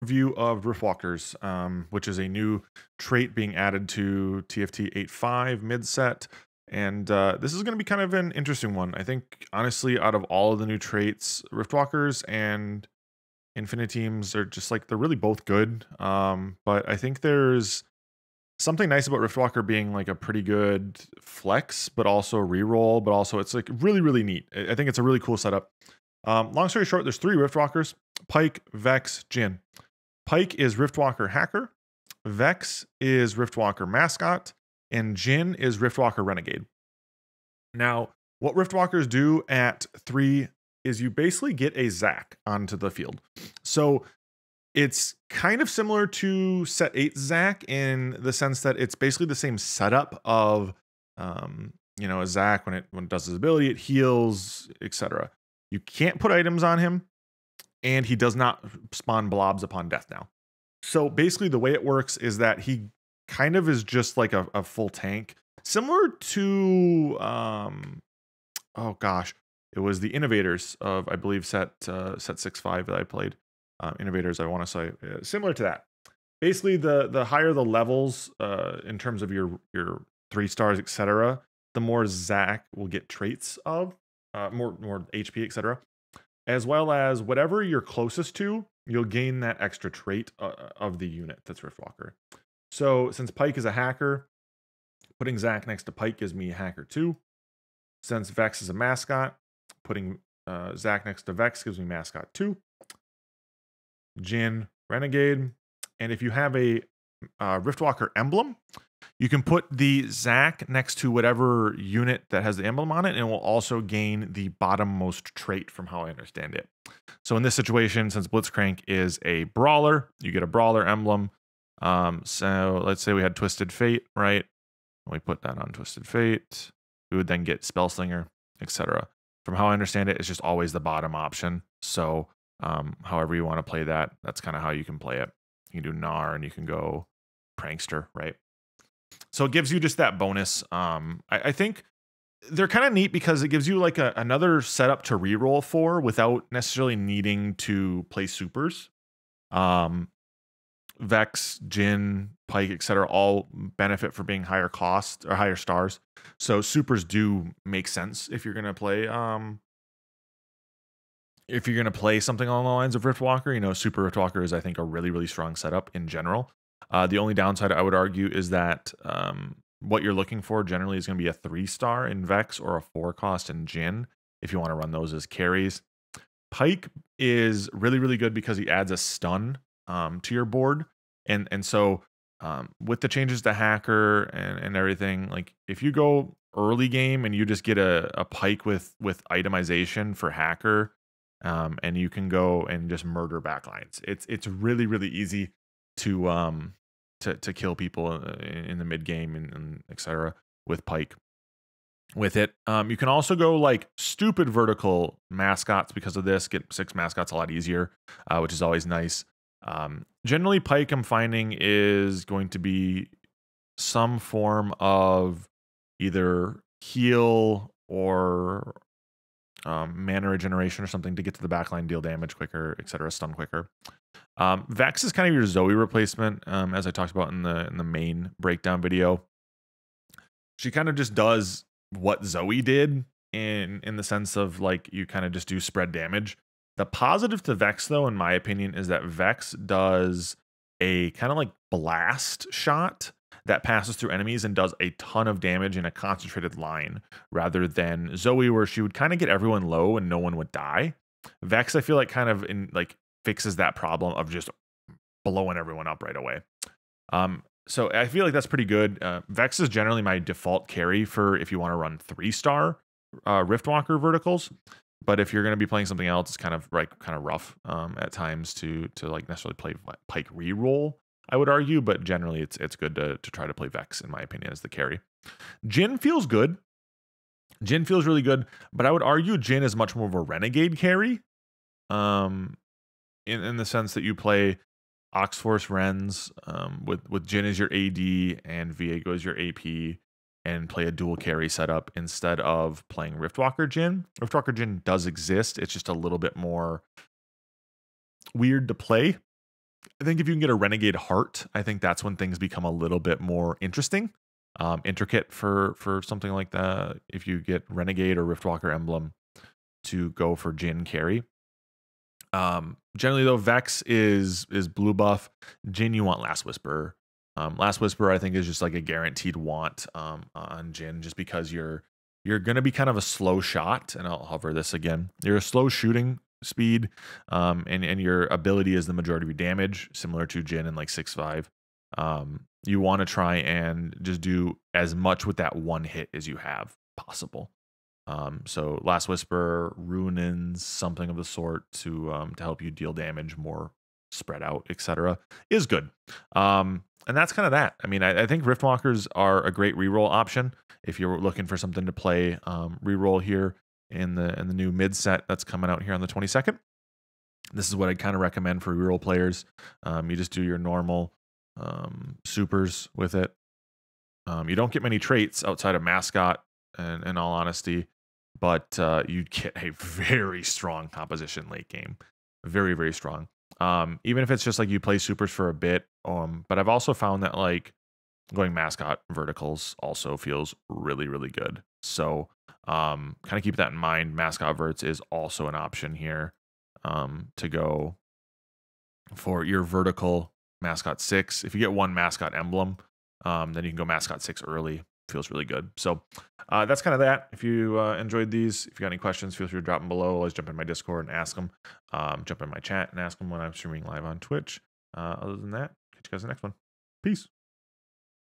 View of Riftwalkers, which is a new trait being added to TFT 8.5 mid set. And this is going to be kind of an interesting one. I think, honestly, out of all of the new traits, Riftwalkers and Infiniteams are just like, they're really both good. But I think there's something nice about Riftwalker being like a pretty good flex, but also reroll, but also it's like really, really neat. I think it's a really cool setup. Long story short, there's 3 Riftwalkers: Pike, Vex, Jhin. Pike is Riftwalker Hacker, Vex is Riftwalker Mascot, and Jhin is Riftwalker Renegade. Now, what Riftwalkers do at 3 is you basically get a Zac onto the field. So it's kind of similar to set 8 Zac in the sense that it's basically the same setup of, a Zac when it does his ability, it heals, etc. You can't put items on him, and he does not spawn blobs upon death now. So basically the way it works is that he kind of is just like a full tank. Similar to, it was the Innovators of, I believe, set 6.5 that I played. Innovators, I want to say, similar to that. Basically, the higher the levels in terms of your 3 stars, etc., the more Zac will get traits of, more HP, etc. As well as whatever you're closest to, you'll gain that extra trait of the unit that's Riftwalker. So since Pike is a hacker, putting Zac next to Pike gives me Hacker 2. Since Vex is a mascot, putting Zac next to Vex gives me Mascot 2. Jhin, Renegade. And if you have a Riftwalker emblem, you can put the Zac next to whatever unit that has the emblem on it, and it will also gain the bottommost trait from how I understand it. So in this situation, since Blitzcrank is a brawler, you get a brawler emblem. So let's say we had Twisted Fate, right? We put that on Twisted Fate. We would then get Spellslinger, etc. From how I understand it, it's just always the bottom option. So however you want to play that, that's kind of how you can play it. You can do Gnar and you can go Prankster, right? So it gives you just that bonus. I think they're kind of neat because it gives you like another setup to reroll for without necessarily needing to play supers. Vex, Jhin, Pike, etc. all benefit for being higher cost or higher stars. So supers do make sense if you're gonna play something along the lines of Riftwalker. Super Riftwalker is, I think, a really, really strong setup in general. The only downside I would argue is that what you're looking for generally is going to be a 3-star in Vex or a 4-cost in Jhin if you want to run those as carries. Pike is really, really good because he adds a stun to your board. And so with the changes to Hacker and everything, like if you go early game and you just get a Pike with itemization for Hacker, and you can go and just murder backlines. It's really, really easy to kill people in the mid game and etc. with Pike. With it, you can also go like stupid vertical mascots because of this. Get 6 mascots a lot easier, which is always nice. Generally, Pike, I'm finding, is going to be some form of either heal or mana regeneration or something to get to the backline, deal damage quicker, etc., stun quicker. Vex is kind of your Zoe replacement, as I talked about in the main breakdown video. She kind of just does what Zoe did in the sense of like you kind of just do spread damage. The positive to Vex, though, in my opinion, is that Vex does a kind of like blast shot that passes through enemies and does a ton of damage in a concentrated line, rather than Zoe, where she would kind of get everyone low and no one would die. Vex, I feel like, kind of fixes that problem of just blowing everyone up right away. So I feel like that's pretty good. Vex is generally my default carry for if you want to run 3-star Riftwalker verticals. But if you're going to be playing something else, it's kind of rough at times to like necessarily play Pike reroll, I would argue. But generally, it's good to try to play Vex, in my opinion, as the carry. Jhin feels good. Jhin feels really good, but I would argue Jhin is much more of a renegade carry. In the sense that you play Oxforce Rens with Jhin as your AD and Viego as your AP, and play a dual carry setup instead of playing Riftwalker Jhin. Riftwalker Jhin does exist. It's just a little bit more weird to play. I think if you can get a Renegade Heart, I think that's when things become a little bit more interesting, intricate for something like that. If you get Renegade or Riftwalker emblem to go for Jin carry. Generally though, Vex is blue buff. Jin, you want Last Whisper. Last Whisper, I think, is just like a guaranteed want on Jin, just because you're gonna be kind of a slow shot, and I'll hover this again. You're a slow shooting speed, and your ability is the majority of your damage, similar to Jin in like 6-5. You want to try and just do as much with that one hit as you have possible. So Last Whisper, Ruinin, something of the sort to help you deal damage more spread out, etc., is good. And that's kind of that. I mean, I think Riftwalkers are a great reroll option if you're looking for something to play. Reroll here in the new mid set that's coming out here on the 22nd. This is what I kind of recommend for reroll players. You just do your normal supers with it. You don't get many traits outside of Mascot, and in all honesty, but you get a very strong composition late game. Very, very strong. Even if it's just like you play supers for a bit. But I've also found that like going Mascot verticals also feels really, really good. So kind of keep that in mind. Mascot verts is also an option here to go for your vertical Mascot 6. If you get one Mascot emblem, then you can go Mascot 6 early. Feels really good. So that's kind of that. If you enjoyed these, if you got any questions, feel free to drop them below. Always jump in my Discord and ask them. Jump in my chat and ask them when I'm streaming live on Twitch. Other than that, catch you guys in the next one. Peace.